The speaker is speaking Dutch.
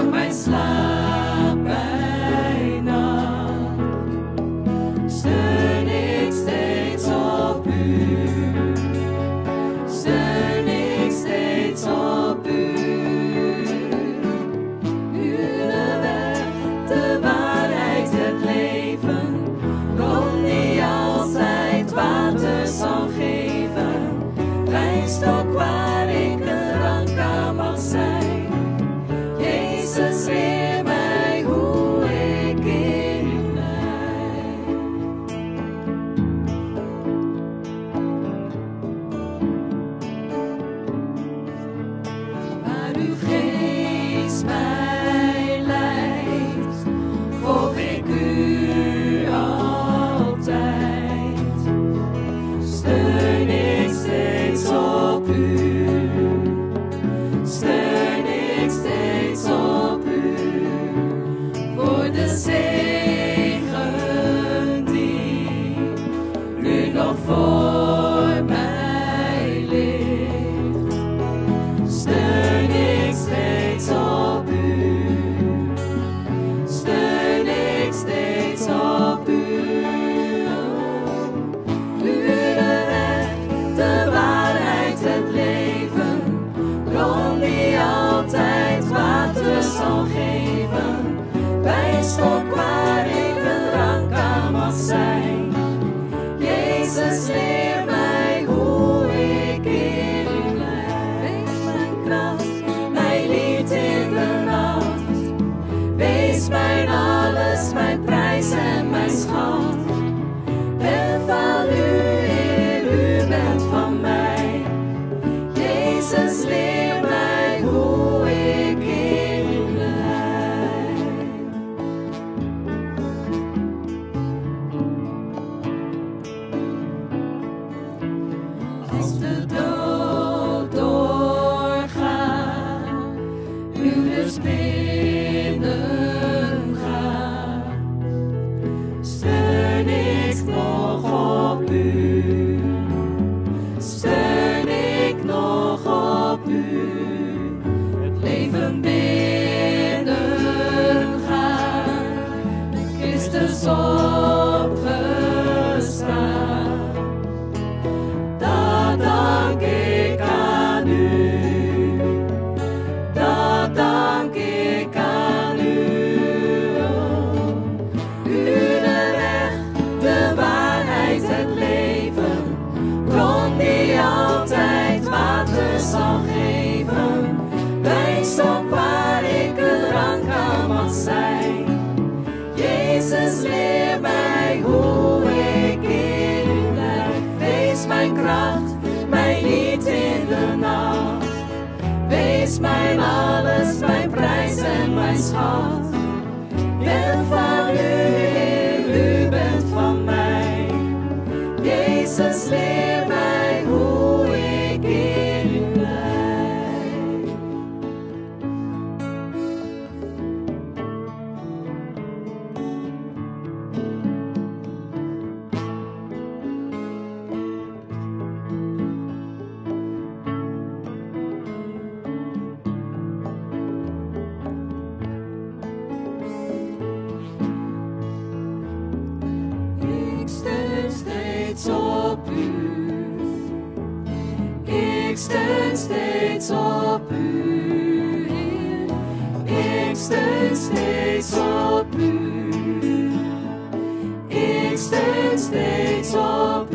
voor mijn slaap bij nacht. Steun ik steeds op u. Steun ik steeds op u. U de weg, de waarheid, het leven. Bron die altijd water zal geven. Wijnstok waar ik een rank aan mag zijn. Jezus, leer mij hoe ik in u blijf. Waar uw geest mij leidt, volg ik u altijd. Steun ik steeds op u. Steun ik steeds op u. Voor de zegen die u nog voor mij ligt. Steun ik steeds op u. Steun ik steeds op u. U de weg, de waarheid, het leven. Bron die altijd water zal geven. Wijnstok waar ik een rank aan mag zijn. Jezus, leer mij hoe ik in u blijf. Wees mijn kracht, mijn lied in de nacht. Wees mijn alles, mijn prijs en mijn schat. Ben van u, Heer, u bent van mij. Jezus, leer mij hoe ik in u blijf. Als de dood doorgaat, u dus binnengaat, steun ik nog op u. Steun ik nog op u. Het leven binnengaat, met Christus opgestaan. Dat dank ik aan u. Dat dank ik aan u. U de weg, de waarheid, het leven. Bron die altijd water zal geven. Wijnstok waar ik een rank aan mag zijn. Jezus, leer mij hoe ik in u blijf. Wees mijn kracht, mijn lied in de nacht. Wees mijn alles, mijn prijs en mijn schat. Ben van u, Heer, u bent van mij. Jezus, leer mij hoe ik in u blijf. Ik steun steeds op u. Ik steun steeds op u, Heer. Ik steun steeds op u. Ik steun steeds op